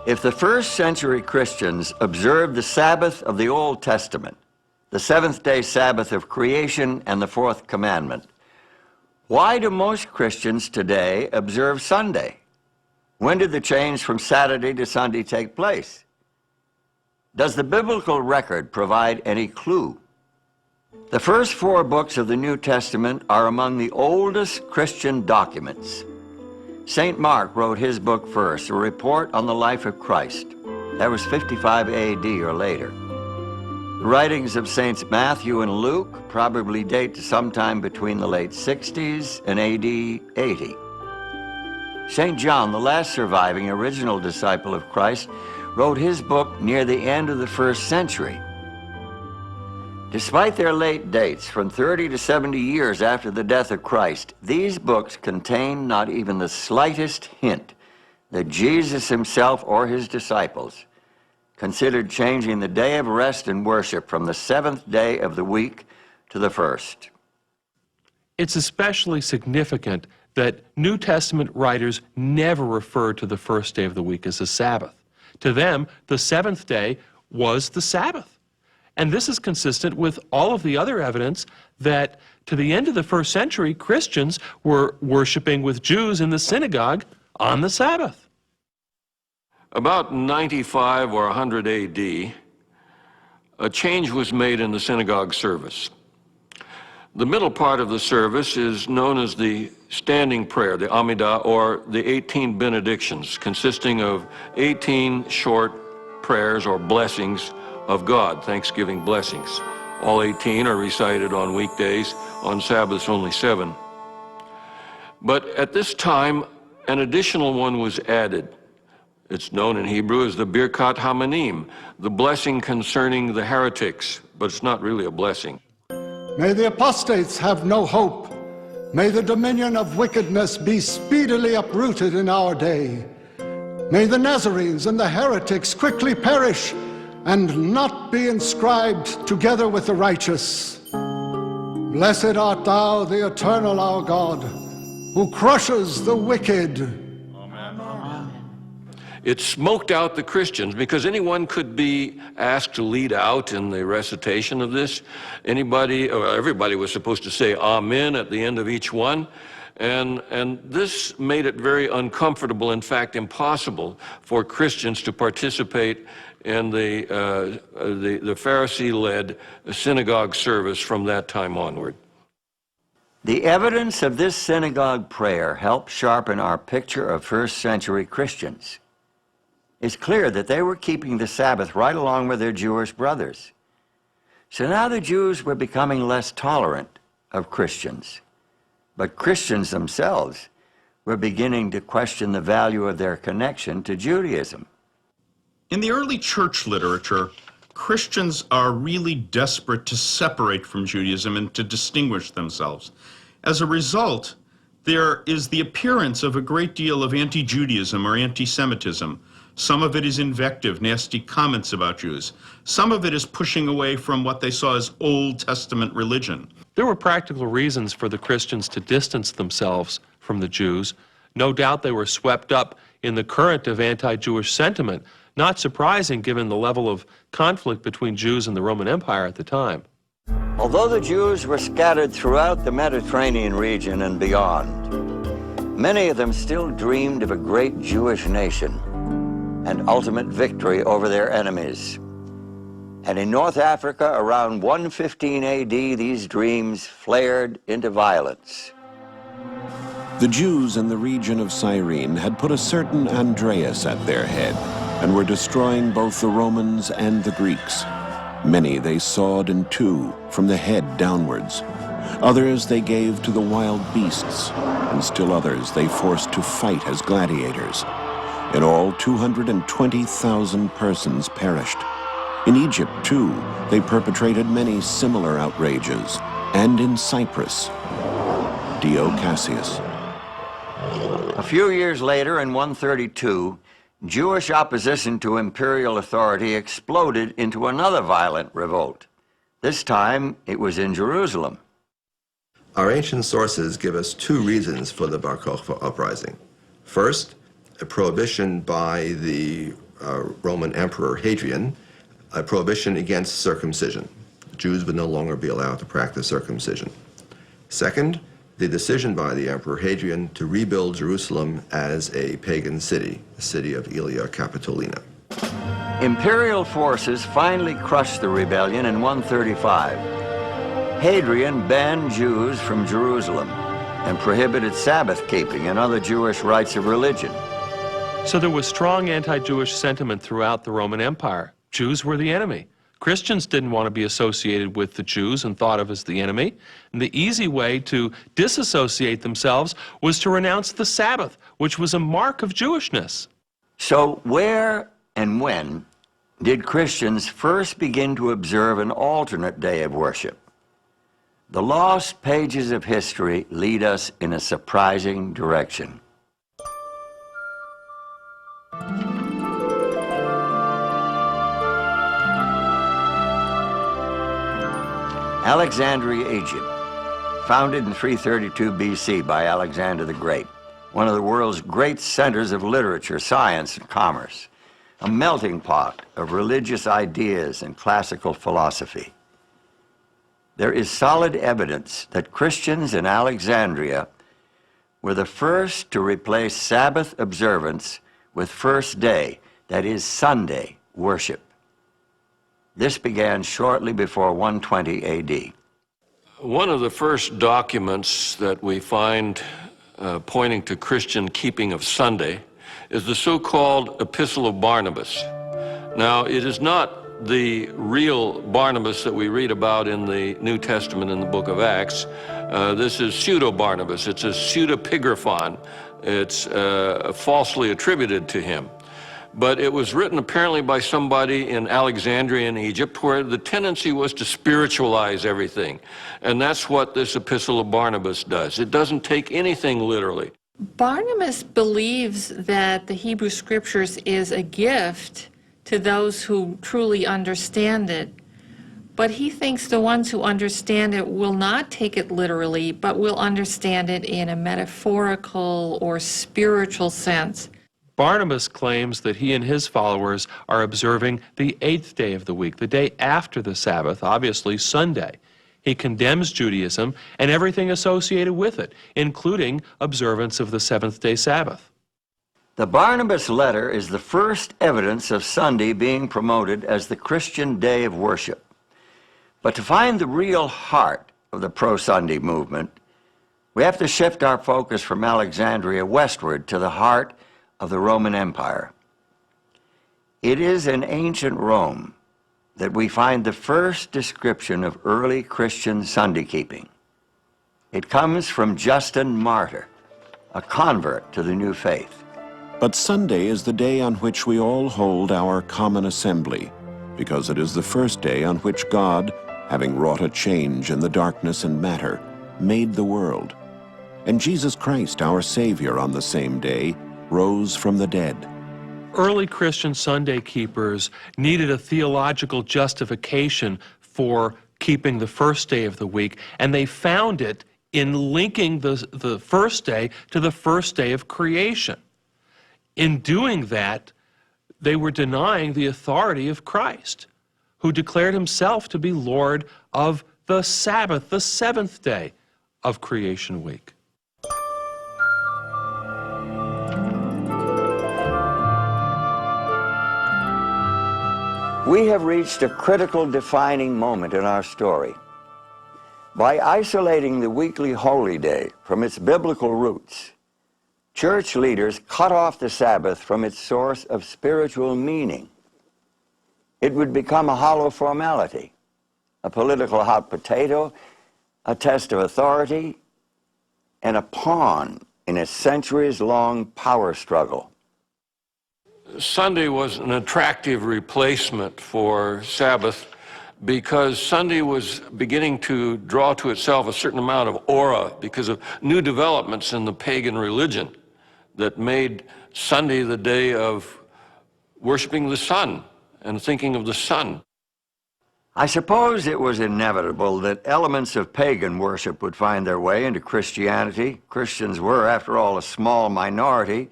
If the first century Christians observed the Sabbath of the Old Testament, the seventh-day Sabbath of creation and the fourth commandment, why do most Christians today observe Sunday? When did the change from Saturday to Sunday take place? Does the biblical record provide any clue? The first 4 books of the New Testament are among the oldest Christian documents. St. Mark wrote his book first, a report on the life of Christ. That was 55 AD or later. The writings of Saints Matthew and Luke probably date to sometime between the late 60s and AD 80. St. John, the last surviving original disciple of Christ, wrote his book near the end of the first century. Despite their late dates, from 30 to 70 years after the death of Christ, these books contain not even the slightest hint that Jesus himself or his disciples considered changing the day of rest and worship from the 7th day of the week to the 1st. It's especially significant that New Testament writers never refer to the first day of the week as a Sabbath. To them, the 7th day was the Sabbath. And this is consistent with all of the other evidence that to the end of the first century, Christians were worshiping with Jews in the synagogue on the Sabbath. About 95 or 100 AD, a change was made in the synagogue service. The middle part of the service is known as the standing prayer, the Amidah, or the 18 benedictions, consisting of 18 short prayers or blessings of God, Thanksgiving blessings. All 18 are recited on weekdays, on Sabbaths only 7. But at this time, an additional one was added. It's known in Hebrew as the Birkat Hamanim, the blessing concerning the heretics, but it's not really a blessing. May the apostates have no hope. May the dominion of wickedness be speedily uprooted in our day. May the Nazarenes and the heretics quickly perish and not be inscribed together with the righteous. Blessed art thou, the eternal our God, who crushes the wicked. Amen. It smoked out the Christians because anyone could be asked to lead out in the recitation of this. Anybody, or everybody was supposed to say Amen at the end of each one. And this made it very uncomfortable, in fact impossible, for Christians to participate in the Pharisee-led synagogue service from that time onward. The evidence of this synagogue prayer helped sharpen our picture of first century Christians. It's clear that they were keeping the Sabbath right along with their Jewish brothers. So now the Jews were becoming less tolerant of Christians, but Christians themselves were beginning to question the value of their connection to Judaism. In the early church literature, Christians are really desperate to separate from Judaism and to distinguish themselves. As a result, there is the appearance of a great deal of anti-Judaism or anti-Semitism. Some of it is invective, nasty comments about Jews. Some of it is pushing away from what they saw as Old Testament religion. There were practical reasons for the Christians to distance themselves from the Jews. No doubt they were swept up in the current of anti-Jewish sentiment. Not surprising given the level of conflict between Jews and the Roman Empire at the time. Although the Jews were scattered throughout the Mediterranean region and beyond, many of them still dreamed of a great Jewish nation and ultimate victory over their enemies. And in North Africa, around 115 AD, these dreams flared into violence. The Jews in the region of Cyrene had put a certain Andreas at their head and were destroying both the Romans and the Greeks. Many they sawed in two, from the head downwards. Others they gave to the wild beasts, and still others they forced to fight as gladiators. In all, 220,000 persons perished. In Egypt, too, they perpetrated many similar outrages, and in Cyprus. Dio Cassius. A few years later, in 132, Jewish opposition to imperial authority exploded into another violent revolt. This time, it was in Jerusalem. Our ancient sources give us 2 reasons for the Bar Kokhba uprising. First, a prohibition by the Roman Emperor Hadrian a prohibition against circumcision. Jews would no longer be allowed to practice circumcision. Second, the decision by the Emperor Hadrian to rebuild Jerusalem as a pagan city, the city of Aelia Capitolina. Imperial forces finally crushed the rebellion in 135. Hadrian banned Jews from Jerusalem and prohibited Sabbath keeping and other Jewish rites of religion. So there was strong anti-Jewish sentiment throughout the Roman Empire. Jews were the enemy. Christians didn't want to be associated with the Jews and thought of as the enemy. And the easy way to disassociate themselves was to renounce the Sabbath, which was a mark of Jewishness. So where and when did Christians first begin to observe an alternate day of worship? The lost pages of history lead us in a surprising direction. Alexandria, Egypt, founded in 332 BC by Alexander the Great, one of the world's great centers of literature, science, and commerce, a melting pot of religious ideas and classical philosophy. There is solid evidence that Christians in Alexandria were the first to replace Sabbath observance with first day, that is Sunday, worship. This began shortly before 120 AD. One of the first documents that we find pointing to Christian keeping of Sunday is the so-called Epistle of Barnabas. Now, it is not the real Barnabas that we read about in the New Testament in the book of Acts. This is pseudo-Barnabas. It's a pseudepigraphon. It's falsely attributed to him. But it was written apparently by somebody in Alexandria in Egypt, where the tendency was to spiritualize everything. And that's what this Epistle of Barnabas does. It doesn't take anything literally. Barnabas believes that the Hebrew Scriptures is a gift to those who truly understand it, but he thinks the ones who understand it will not take it literally, but will understand it in a metaphorical or spiritual sense. Barnabas claims that he and his followers are observing the 8th day of the week, the day after the Sabbath, obviously Sunday. He condemns Judaism and everything associated with it, including observance of the 7th-day Sabbath. The Barnabas letter is the first evidence of Sunday being promoted as the Christian day of worship. But to find the real heart of the pro-Sunday movement, we have to shift our focus from Alexandria westward to the heart of the Roman Empire. It is in ancient Rome that we find the first description of early Christian Sunday keeping. It comes from Justin Martyr, a convert to the new faith. But Sunday is the day on which we all hold our common assembly, because it is the first day on which God, having wrought a change in the darkness and matter, made the world. And Jesus Christ, our Savior, on the same day, rose from the dead. Early Christian Sunday keepers needed a theological justification for keeping the first day of the week, and they found it in linking the first day to the first day of creation. In doing that, they were denying the authority of Christ, who declared himself to be Lord of the Sabbath, the 7th day of creation week. We have reached a critical defining moment in our story. By isolating the weekly holy day from its biblical roots, church leaders cut off the Sabbath from its source of spiritual meaning. It would become a hollow formality, a political hot potato, a test of authority, and a pawn in a centuries-long power struggle. Sunday was an attractive replacement for Sabbath because Sunday was beginning to draw to itself a certain amount of aura because of new developments in the pagan religion that made Sunday the day of worshiping the sun and thinking of the sun. I suppose it was inevitable that elements of pagan worship would find their way into Christianity. Christians were, after all, a small minority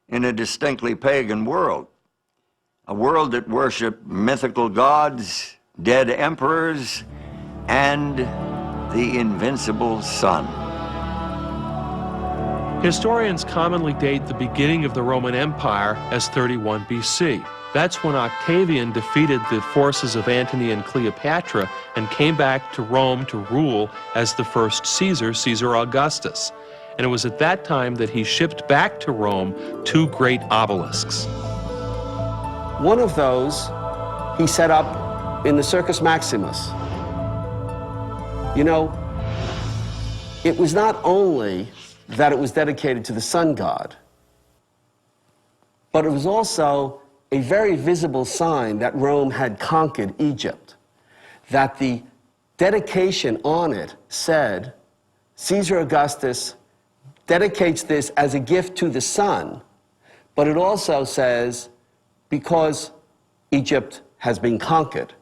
in a distinctly pagan world. a world that worshiped mythical gods, dead emperors, and the invincible sun. Historians commonly date the beginning of the Roman Empire as 31 BC. That's when Octavian defeated the forces of Antony and Cleopatra and came back to Rome to rule as the first Caesar, Caesar Augustus. And it was at that time that he shipped back to Rome 2 great obelisks. One of those he set up in the Circus Maximus. You know, it was not only that it was dedicated to the sun god, but it was also a very visible sign that Rome had conquered Egypt, that the dedication on it said, Caesar Augustus dedicates this as a gift to the sun, but it also says, because Egypt has been conquered.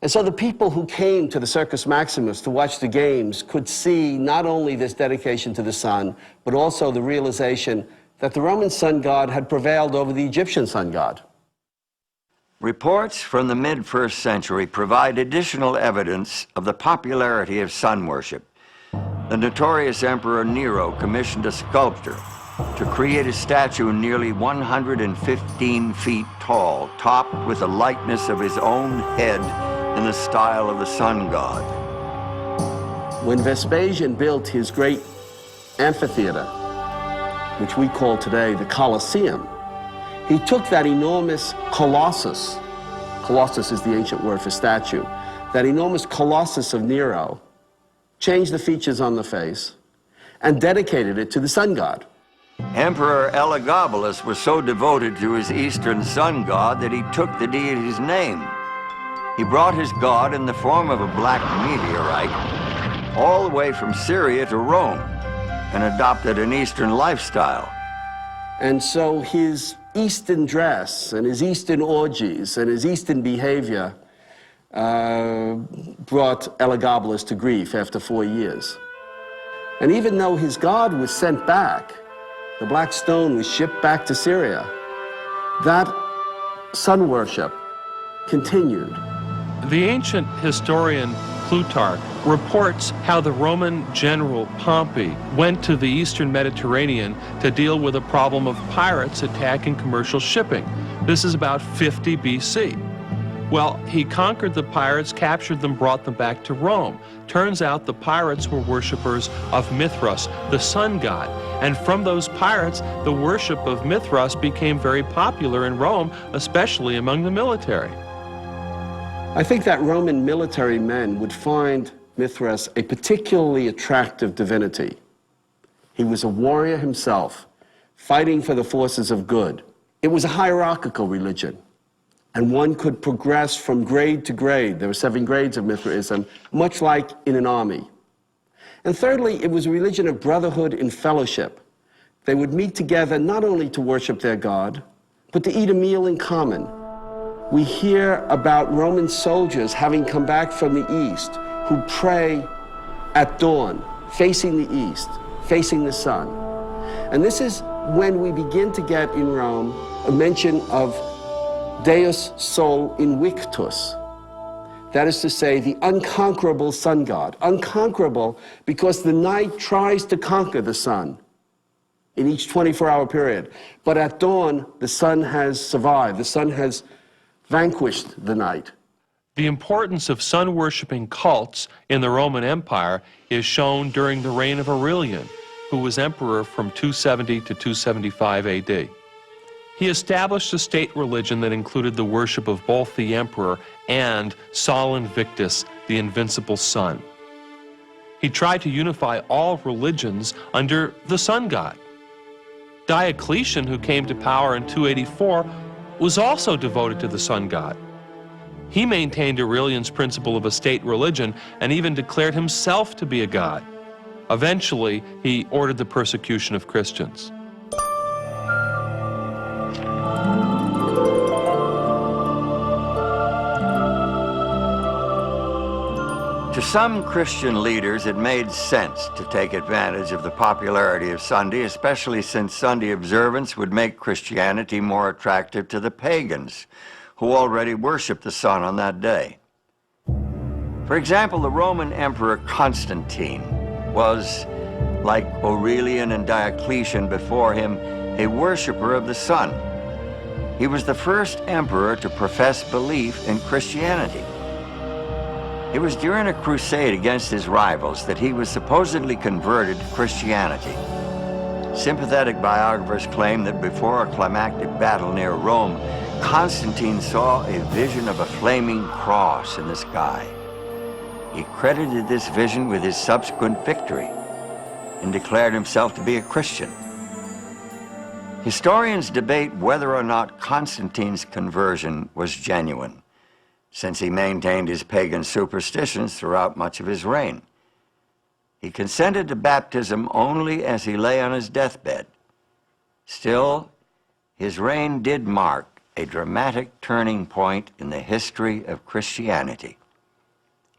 And so the people who came to the Circus Maximus to watch the games could see not only this dedication to the sun, but also the realization that the Roman sun god had prevailed over the Egyptian sun god. Reports from the mid-1st century provide additional evidence of the popularity of sun worship. The notorious Emperor Nero commissioned a sculptor to create a statue nearly 115 feet tall, topped with a likeness of his own head in the style of the sun god. When Vespasian built his great amphitheater, which we call today the Colosseum, he took that enormous colossus is the ancient word for statue, that enormous colossus of Nero, changed the features on the face, and dedicated it to the sun god. Emperor Elagabalus was so devoted to his eastern sun god that he took the deity's name. He brought his god in the form of a black meteorite all the way from Syria to Rome and adopted an Eastern lifestyle. And so his Eastern dress and his Eastern orgies and his Eastern behavior brought Elagabalus to grief after 4 years. And even though his god was sent back, the black stone was shipped back to Syria, that sun worship continued. The ancient historian Plutarch reports how the Roman general Pompey went to the eastern Mediterranean to deal with a problem of pirates attacking commercial shipping. This is about 50 BC. Well, he conquered the pirates, captured them, brought them back to Rome. Turns out the pirates were worshippers of Mithras, the sun god. And from those pirates, the worship of Mithras became very popular in Rome, especially among the military. I think that Roman military men would find Mithras a particularly attractive divinity. He was a warrior himself, fighting for the forces of good. It was a hierarchical religion, and one could progress from grade to grade. There were 7 grades of Mithraism, much like in an army. And thirdly, it was a religion of brotherhood and fellowship. They would meet together not only to worship their god, but to eat a meal in common. We hear about Roman soldiers having come back from the east who pray at dawn, facing the east, facing the sun. And this is when we begin to get in Rome a mention of Deus Sol Invictus. That is to say, the unconquerable sun god. Unconquerable because the night tries to conquer the sun in each 24-hour period. But at dawn, the sun has survived. The sun has vanquished the night. The importance of sun-worshipping cults in the Roman Empire is shown during the reign of Aurelian, who was emperor from 270 to 275 AD. He established a state religion that included the worship of both the emperor and Sol Invictus, the invincible sun. He tried to unify all religions under the sun god. Diocletian, who came to power in 284, was also devoted to the sun god. He maintained Aurelian's principle of a state religion and even declared himself to be a god. Eventually, he ordered the persecution of Christians. To some Christian leaders, it made sense to take advantage of the popularity of Sunday, especially since Sunday observance would make Christianity more attractive to the pagans, who already worshiped the sun on that day. For example, the Roman Emperor Constantine was, like Aurelian and Diocletian before him, a worshiper of the sun. He was the first emperor to profess belief in Christianity. It was during a crusade against his rivals that he was supposedly converted to Christianity. Sympathetic biographers claim that before a climactic battle near Rome, Constantine saw a vision of a flaming cross in the sky. He credited this vision with his subsequent victory and declared himself to be a Christian. Historians debate whether or not Constantine's conversion was genuine, since he maintained his pagan superstitions throughout much of his reign. He consented to baptism only as he lay on his deathbed. Still, his reign did mark a dramatic turning point in the history of Christianity.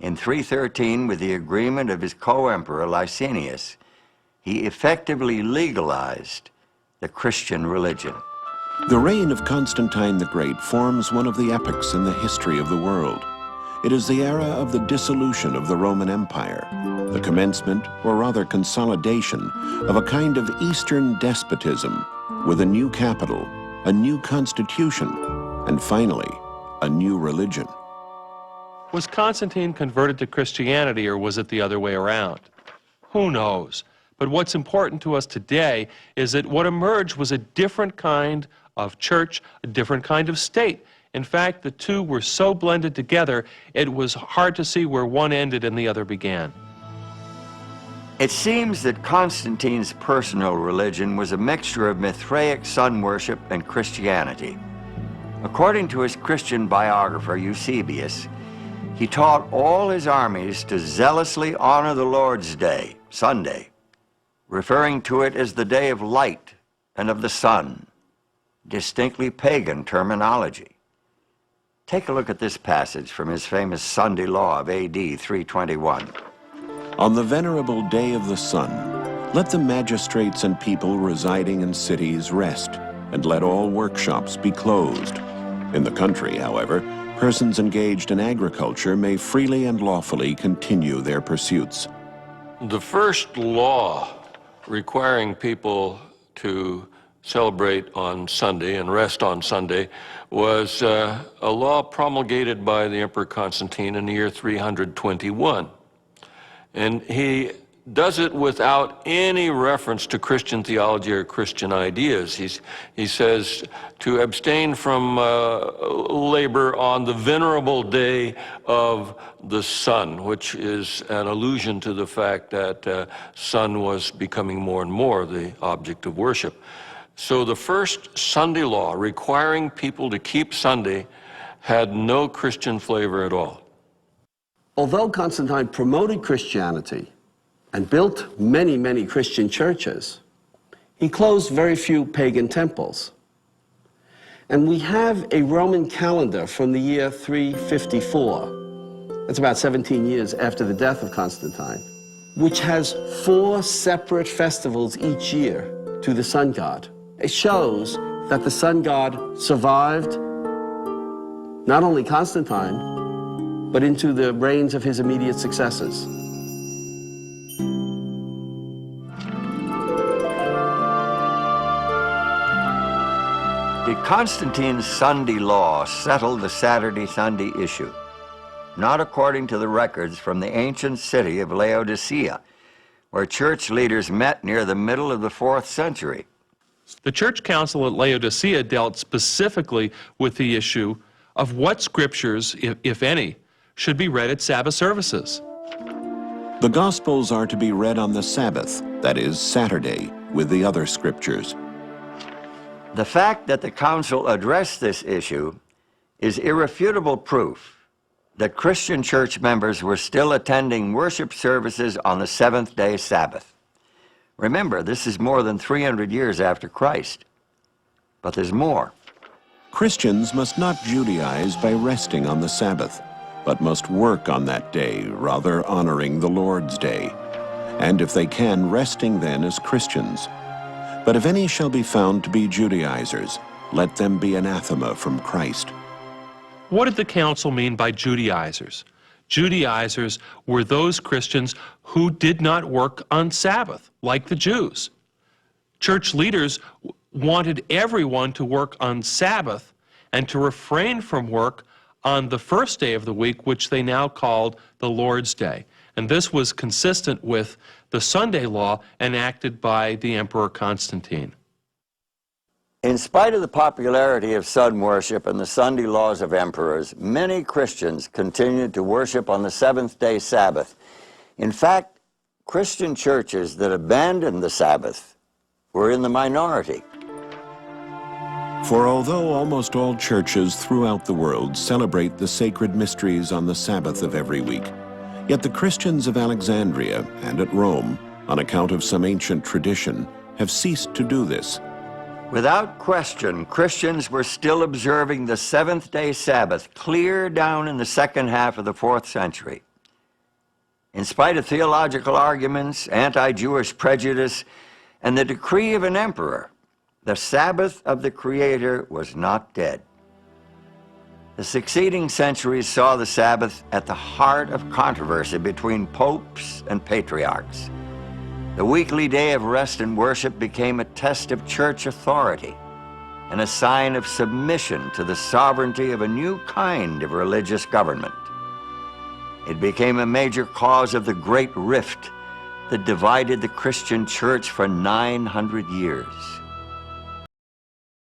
In 313, with the agreement of his co-emperor Licinius, he effectively legalized the Christian religion. The reign of Constantine the Great forms one of the epochs in the history of the world. It is the era of the dissolution of the Roman Empire, the commencement, or rather consolidation, of a kind of Eastern despotism with a new capital, a new constitution, and finally, a new religion. Was Constantine converted to Christianity, or was it the other way around? Who knows? But what's important to us today is that what emerged was a different kind of church, a different kind of state. In fact, the two were so blended together, it was hard to see where one ended and the other began. It seems that Constantine's personal religion was a mixture of Mithraic sun worship and Christianity. According to his Christian biographer Eusebius, he taught all his armies to zealously honor the Lord's Day, Sunday, referring to it as the day of light and of the sun, distinctly pagan terminology. Take a look at this passage from his famous Sunday Law of AD 321. On the venerable day of the sun, let the magistrates and people residing in cities rest, and let all workshops be closed. In the country, however, persons engaged in agriculture may freely and lawfully continue their pursuits. The first law requiring people to celebrate on Sunday and rest on Sunday was a law promulgated by the Emperor Constantine in the year 321. And he does it without any reference to Christian theology or Christian ideas. He says to abstain from labor on the venerable day of the sun, which is an allusion to the fact that sun was becoming more and more the object of worship. So the first Sunday law requiring people to keep Sunday had no Christian flavor at all. Although Constantine promoted Christianity and built many, many Christian churches, he closed very few pagan temples. And we have a Roman calendar from the year 354, that's about 17 years after the death of Constantine, which has 4 separate festivals each year to the sun god. It shows that the sun god survived not only Constantine, but into the reigns of his immediate successors. Did Constantine's Sunday law settle the Saturday-Sunday issue? Not according to the records from the ancient city of Laodicea, where church leaders met near the middle of the 4th century. The church council at Laodicea dealt specifically with the issue of what scriptures, if any, should be read at Sabbath services. The Gospels are to be read on the Sabbath, that is, Saturday, with the other scriptures. The fact that the council addressed this issue is irrefutable proof that Christian church members were still attending worship services on the 7th-day Sabbath. Remember, this is more than 300 years after Christ. But there's more. Christians must not Judaize by resting on the Sabbath, but must work on that day, rather honoring the Lord's day, and if they can, resting then as Christians. But if any shall be found to be Judaizers, let them be anathema from Christ. What did the council mean by Judaizers? Judaizers were those Christians who did not work on Sabbath, like the Jews. Church leaders wanted everyone to work on Sabbath and to refrain from work on the first day of the week, which they now called the Lord's Day. And this was consistent with the Sunday law enacted by the Emperor Constantine. In spite of the popularity of sun worship and the Sunday laws of emperors, many Christians continued to worship on the seventh-day Sabbath. In fact, Christian churches that abandoned the Sabbath were in the minority. For although almost all churches throughout the world celebrate the sacred mysteries on the Sabbath of every week, yet the Christians of Alexandria and at Rome, on account of some ancient tradition, have ceased to do this. Without question, Christians were still observing the seventh-day Sabbath clear down in the second half of the 4th century. In spite of theological arguments, anti-Jewish prejudice, and the decree of an emperor, the Sabbath of the Creator was not dead. The succeeding centuries saw the Sabbath at the heart of controversy between popes and patriarchs. The weekly day of rest and worship became a test of church authority and a sign of submission to the sovereignty of a new kind of religious government. It became a major cause of the great rift that divided the Christian church for 900 years.